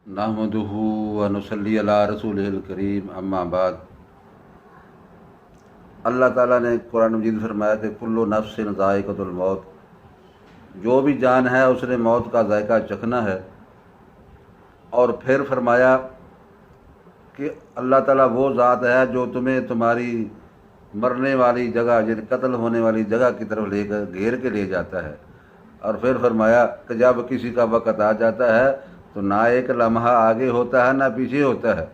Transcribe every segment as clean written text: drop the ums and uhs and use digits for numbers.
नहमदुहु व नुसल्ली अला रसूलिहिल करीम अम्मा बाद। अल्लाह ताला ने कुरान मजीद फरमाया कि कुल्लु नफ्सिन ज़ाइक़तुल मौत, जो भी जान है उसने मौत का जायका चखना है। और फिर फरमाया कि अल्लाह ताला वो ज़ात है जो तुम्हें तुम्हारी मरने वाली जगह, यानी कत्ल होने वाली जगह की तरफ लेकर घेर के ले जाता है। और फिर फरमाया कि जब किसी का वक़्त आ जाता है तो ना एक लम्हा आगे होता है ना पीछे होता है।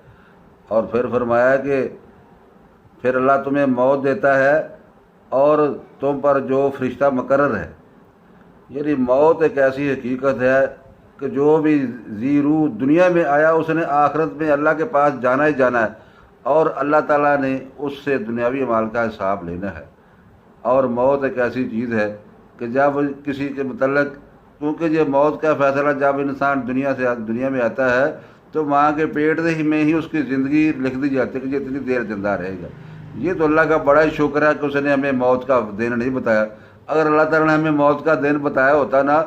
और फिर फरमाया कि फिर अल्लाह तुम्हें मौत देता है और तुम पर जो फरिश्ता मुकर्रर है। यानी मौत एक ऐसी हकीकत है कि जो भी जी रूह दुनिया में आया उसने आखिरत में अल्लाह के पास जाना ही जाना है, और अल्लाह ताला ने उससे दुनियावी अमाल का हिसाब लेना है। और मौत एक ऐसी चीज़ है कि जब किसी के मतलब, क्योंकि ये मौत का फ़ैसला जब इंसान दुनिया में आता है तो माँ के पेट में ही उसकी ज़िंदगी लिख दी जाती है कि ये इतनी देर जिंदा रहेगा। ये तो अल्लाह का बड़ा ही शुक्र है कि उसने हमें मौत का दिन नहीं बताया। अगर अल्लाह ताला ने हमें मौत का दिन बताया होता ना,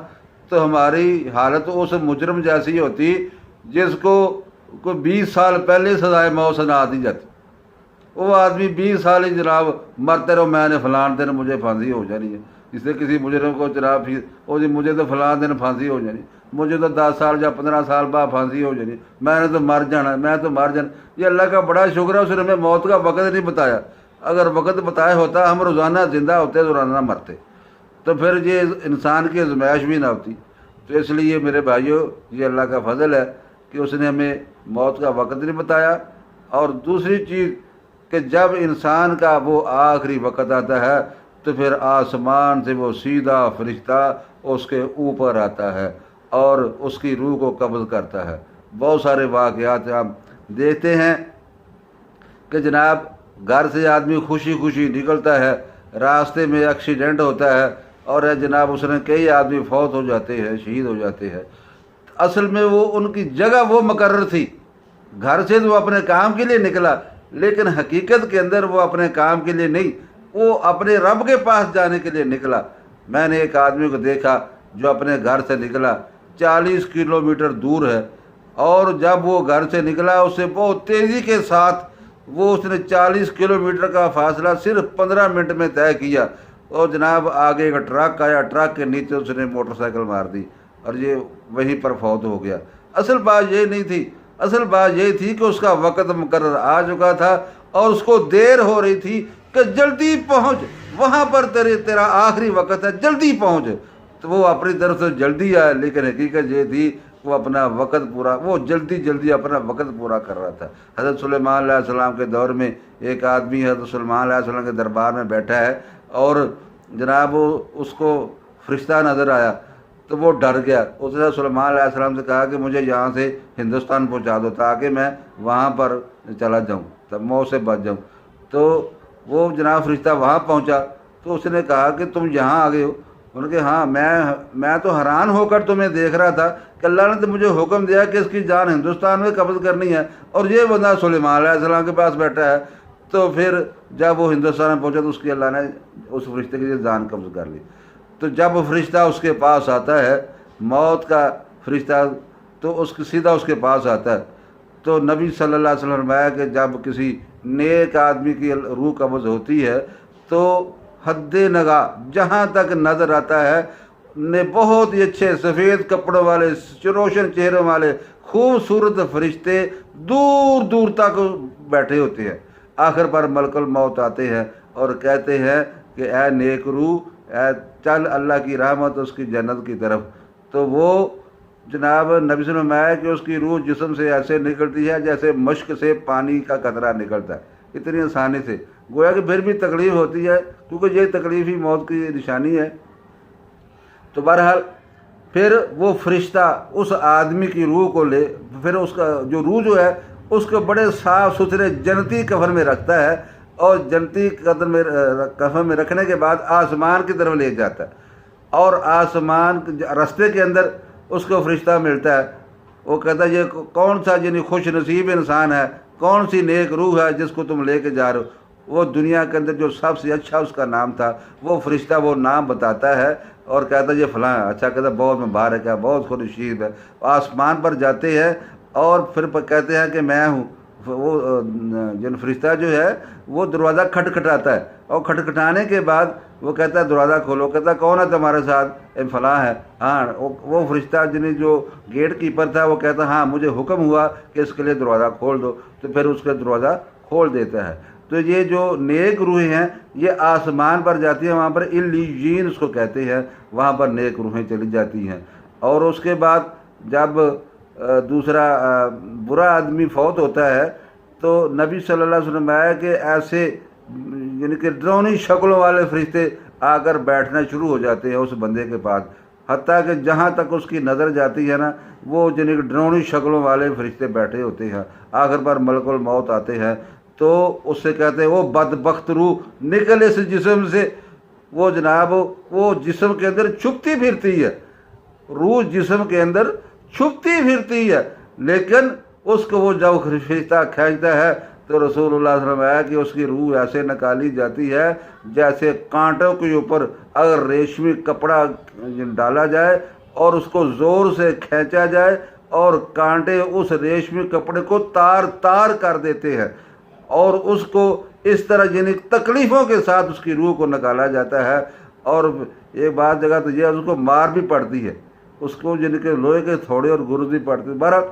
तो हमारी हालत उस मुजरम जैसी होती जिसको कोई 20 साल पहले सजाए मौत सुना दी जाती। वो आदमी 20 साल ही जनाब मरते रहो, मैंने फलान दिन मुझे फांसी हो जानी है। इससे किसी मुजरम को जनाब ओ जी मुझे तो फलान दिन फांसी हो जानी, मुझे तो 10 साल या 15 साल बाद फांसी हो जानी, मैंने तो मर जाना, मैं तो मर जाना। ये अल्लाह का बड़ा शुक्र है उसने हमें मौत का वक़्त नहीं बताया। अगर वक़्त बताया होता हम रोज़ाना ज़िंदा होते, रोज़ाना मरते, तो फिर ये इंसान की आजमाइश भी ना होती। तो इसलिए मेरे भाइयों, ये अल्लाह का फजल है कि उसने हमें मौत का वक़्त नहीं बताया। और दूसरी चीज़ कि जब इंसान का वो आखिरी वक़्त आता है तो फिर आसमान से वो सीधा फरिश्ता उसके ऊपर आता है और उसकी रूह को कब्ज़ करता है। बहुत सारे वाक़यात हम देखते हैं कि जनाब घर से आदमी खुशी खुशी निकलता है, रास्ते में एक्सीडेंट होता है और जनाब उसने कई आदमी फौत हो जाते हैं, शहीद हो जाते हैं। असल में वो उनकी जगह वो मुकर्रर थी। घर से तो वो अपने काम के लिए निकला, लेकिन हकीकत के अंदर वो अपने काम के लिए नहीं, वो अपने रब के पास जाने के लिए निकला। मैंने एक आदमी को देखा जो अपने घर से निकला, 40 किलोमीटर दूर है, और जब वो घर से निकला उससे बहुत तेज़ी के साथ उसने 40 किलोमीटर का फासला सिर्फ 15 मिनट में तय किया। और जनाब आगे एक ट्रक आया, ट्रक के नीचे उसने मोटरसाइकिल मार दी और ये वहीं पर फौत हो गया। असल बात ये नहीं थी, असल बात ये थी कि उसका वक़्त मुकर्रर आ चुका था और उसको देर हो रही थी कि जल्दी पहुंच, वहाँ पर तेरा आखिरी वक़्त है, जल्दी पहुंच। तो वो अपनी तरफ से जल्दी आया, लेकिन हकीकत ये थी वो अपना वक़्त पूरा, वो जल्दी जल्दी अपना वक़्त पूरा कर रहा था। हज़रत सुलेमान अलैहिस्सलाम के दौर में एक आदमी हज़रत सुलेमान अलैहिस्सलाम के दरबार में बैठा है और जनाब उसको फरिश्ता नज़र आया तो वो डर गया। उसने सुलेमान अलैहिस्सलाम से कहा कि मुझे यहाँ से हिंदुस्तान पहुँचा दो ताकि मैं वहाँ पर चला जाऊँ, तब मौत से बच जाऊँ। तो वो जनाब फरिश्ता वहाँ पहुँचा तो उसने कहा कि तुम यहाँ आ गए हो। उनके हाँ, मैं तो हैरान होकर तुम्हें देख रहा था कि अल्लाह ने तो मुझे हुक्म दिया कि इसकी जान हिंदुस्तान में कब्ज़ करनी है और ये बंदा सुलेमान अलैहिस्सलाम के पास बैठा है। तो फिर जब वो हिंदुस्तान में पहुँचा तो उसकी अल्लाह ने उस फरिश्ते की जान कब्ज़ कर ली। तो जब फरिश्ता उसके पास आता है, मौत का फरिश्ता, तो उसके सीधा उसके पास आता है। तो नबी सल्लल्लाहु अलैहि वसल्लम ने फरमाया कि जब किसी नेक आदमी की रूह कब्ज़ होती है तो हद्दे नगा जहाँ तक नज़र आता है ने बहुत ही अच्छे सफ़ेद कपड़ों वाले, रोशन चेहरों वाले खूबसूरत फरिश्ते दूर दूर तक बैठे होते हैं। आखिर पर मलकुल मौत आते हैं और कहते हैं कि ए नेक रूह, चल अल्लाह की रहमत उसकी जन्नत की तरफ। तो वो जनाब नबी से फरमाया कि उसकी रूह जिस्म से ऐसे निकलती है जैसे मश्क से पानी का कतरा निकलता है, इतनी आसानी से। गोया कि फिर भी तकलीफ़ होती है क्योंकि ये तकलीफ़ ही मौत की निशानी है। तो बहरहाल फिर वो फरिश्ता उस आदमी की रूह को ले, फिर उसका जो रूह जो है उसको बड़े साफ़ सुथरे जन्नती कफन में रखता है और जन्नती कफन में रखने के बाद आसमान की तरफ ले जाता है। और आसमान रास्ते के अंदर उसको फरिश्ता मिलता है। वो कहता है ये कौन सा यानी खुश नसीब इंसान है, कौन सी नेक रूह है जिसको तुम लेके जा रहे हो। वो दुनिया के अंदर जो सबसे अच्छा उसका नाम था, वो फरिश्ता वो नाम बताता है और कहता है ये फ़लाँ। अच्छा, कहता बहुत मुबारक है, बहुत खुशनसीब है। आसमान पर जाते हैं और फिर कहते हैं कि मैं हूँ। वो जिन फरिश्ता जो है वो दरवाज़ा खटखटाता है, और खटखटाने के बाद वो कहता है दरवाज़ा खोलो। कहता कौन है तुम्हारे साथ? फलां है। हाँ, वो फरिश्ता जिन्हें जो गेट कीपर था वो कहता हाँ मुझे हुक्म हुआ कि इसके लिए दरवाज़ा खोल दो, तो फिर उसका दरवाज़ा खोल देता है। तो ये जो नेक रूहें हैं ये आसमान पर जाती हैं, वहाँ पर इल्लीयीन उसको कहते हैं, वहाँ पर नेक रूहें चली जाती हैं। और उसके बाद जब दूसरा बुरा आदमी फौत होता है तो नबी सल्लल्लाहु अलैहि वसल्लम आया कि ऐसे यानी कि डरावनी शक्लों वाले फरिश्ते आकर बैठना शुरू हो जाते हैं उस बंदे के पास, हत्ता कि जहाँ तक उसकी नज़र जाती है ना वो यानी कि डरावनी शक्लों वाले फरिश्ते बैठे होते हैं। आखिर पर मलकुल मौत आते हैं तो उससे कहते हैं वो बदबख्त रूह निकल इस जिस्म से। वो जनाब वो जिस्म के अंदर छुपती फिरती है, रूह जिस्म के अंदर छुपती फिरती है, लेकिन उसको वो जब फरिश्ता खींचता है तो रसूलुल्लाह सल्लल्लाहु अलैहि वसल्लम आया कि उसकी रूह ऐसे निकाली जाती है जैसे कांटों के ऊपर अगर रेशमी कपड़ा डाला जाए और उसको ज़ोर से खींचा जाए और कांटे उस रेशमी कपड़े को तार तार कर देते हैं, और उसको इस तरह यानी तकलीफ़ों के साथ उसकी रूह को निकाला जाता है। और एक बात जगह तो यह उसको मार भी पड़ती है, उसको यानी कि लोहे के थोड़े और गुर्ज भी पड़ती है बहरहाल।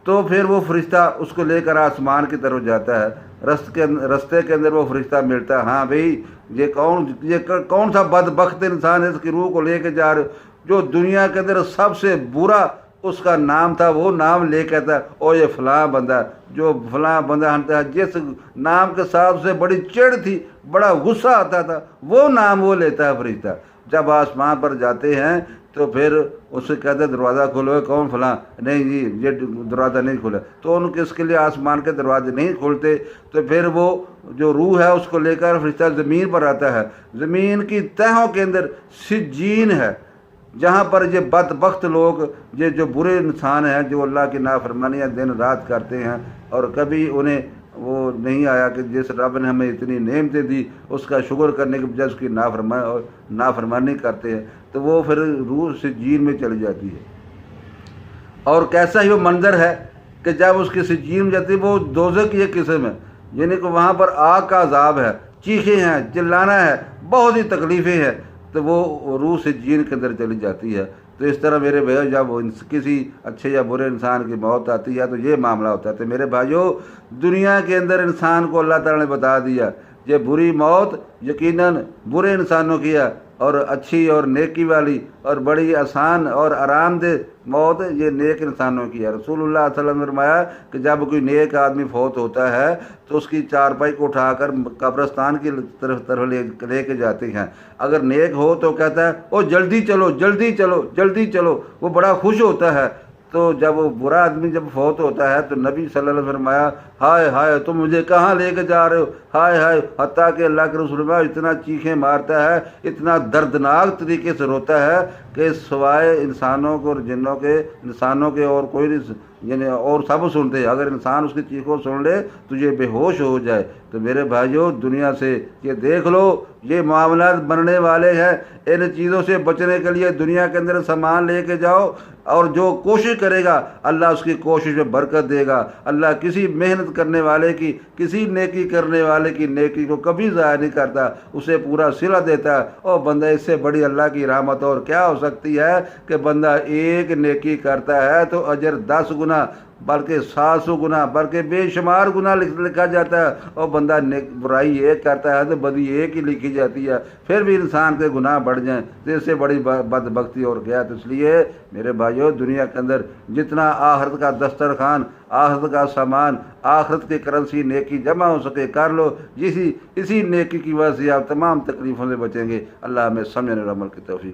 तो फिर वो फरिश्ता उसको लेकर आसमान की तरफ जाता है। रस्ते के अंदर वो फरिश्ता मिलता है, हाँ भाई ये कौन सा बदबख्त इंसान है इसकी रूह को लेके जा रहे हो? जो दुनिया के अंदर सबसे बुरा उसका नाम था वो नाम ले कहता है ओ ये फलां बंदा, जो फलां बंदा हंता है, जिस नाम के साथ से बड़ी चिढ़ थी, बड़ा गुस्सा आता था, वो नाम वो लेता है फरिश्ता। जब आसमान पर जाते हैं तो फिर उससे कहते दरवाज़ा खोलो, कौन? फलां। नहीं जी ये दरवाज़ा नहीं खुला। तो उनके इसके लिए आसमान के दरवाजे नहीं खुलते। तो फिर वो जो रूह है उसको लेकर फरिश्ता ज़मीन पर आता है। ज़मीन की तहों के अंदर सिज्जीन है, जहाँ पर ये बदबख्त लोग, ये जो बुरे इंसान हैं जो अल्लाह की नाफरमानियाँ दिन रात करते हैं, और कभी उन्हें वो नहीं आया कि जिस रब ने हमें इतनी नेमतें दी उसका शुक्र करने के बजाय उसकी नाफरमानी करते हैं, तो वो फिर रूह सिज्जीन में चली जाती है। और कैसा ही वो मंजर है कि जब उसकी सिज्जीन में जाती है वो दोज़ख की एक किस्म है, यानी कि वहाँ पर आग का अजाब है, चीखें हैं, चिल्लाना है, बहुत ही तकलीफ़ें हैं, तो वो रूह सिज्जीन के अंदर चली जाती है। तो इस तरह मेरे भाइयों जब किसी अच्छे या बुरे इंसान की मौत आती है तो ये मामला होता है। तो मेरे भाइयों दुनिया के अंदर इंसान को अल्लाह ताला ने बता दिया ये बुरी मौत यकीनन बुरे इंसानों की है, और अच्छी और नेकी वाली और बड़ी आसान और आरामदेह मौत ये नेक इंसानों की है। रसूलुल्लाह सल्लल्लाहु अलैहि वसल्लम ने फरमाया कि जब कोई नेक आदमी फौत होता है तो उसकी चारपाई को उठाकर कब्रिस्तान की तरफ लेके जाते हैं। अगर नेक हो तो कहता है ओ जल्दी चलो जल्दी चलो जल्दी चलो, वो बड़ा खुश होता है। तो जब वो बुरा आदमी जब फौत होता है तो नबी सल्लल्लाहु अलैहि वसल्लम फरमाया हाय हाय तुम मुझे कहाँ लेके जा रहे हो, हाय हाय, हत्ता कि अल्लाह के रसूल इतना चीखें मारता है, इतना दर्दनाक तरीके से रोता है कि सिवाय इंसानों को और जिन्नों के, इंसानों के और कोई नहीं, यानी और सब सुनते हैं। अगर इंसान उसकी चीखों सुन ले तो ये बेहोश हो जाए। तो मेरे भाइयों दुनिया से ये देख लो ये मामला बनने वाले हैं, इन चीज़ों से बचने के लिए दुनिया के अंदर सामान लेके जाओ, और जो कोशिश करेगा अल्लाह उसकी कोशिश में बरकत देगा। अल्लाह किसी मेहनत करने वाले की, किसी नेकी करने वाले की नेकी को कभी ज़ाया नहीं करता, उसे पूरा सिला देता है। और बंदा इससे बड़ी अल्लाह की रहमत और क्या हो सकती है कि बंदा एक नेकी करता है तो अजर 10 गुना बल्कि 700 गुना बल्कि बेशुमार गुना लिखा जाता है, और बंदा बुराई एक करता है तो बदी एक ही लिखी जाती है। फिर भी इंसान के गुनाह बढ़ जाएं तो इससे बड़ी बदबख्ती और क्या। तो इसलिए मेरे भाइयों दुनिया के अंदर जितना आखिरत का दस्तरखान, आखिरत का सामान, आखिरत की करेंसी नेकी जमा हो सके कर लो, इसी नेकी की वजह से आप तमाम तकलीफ़ों से बचेंगे। अल्लाह हमें समझने और अमल की तौफीक।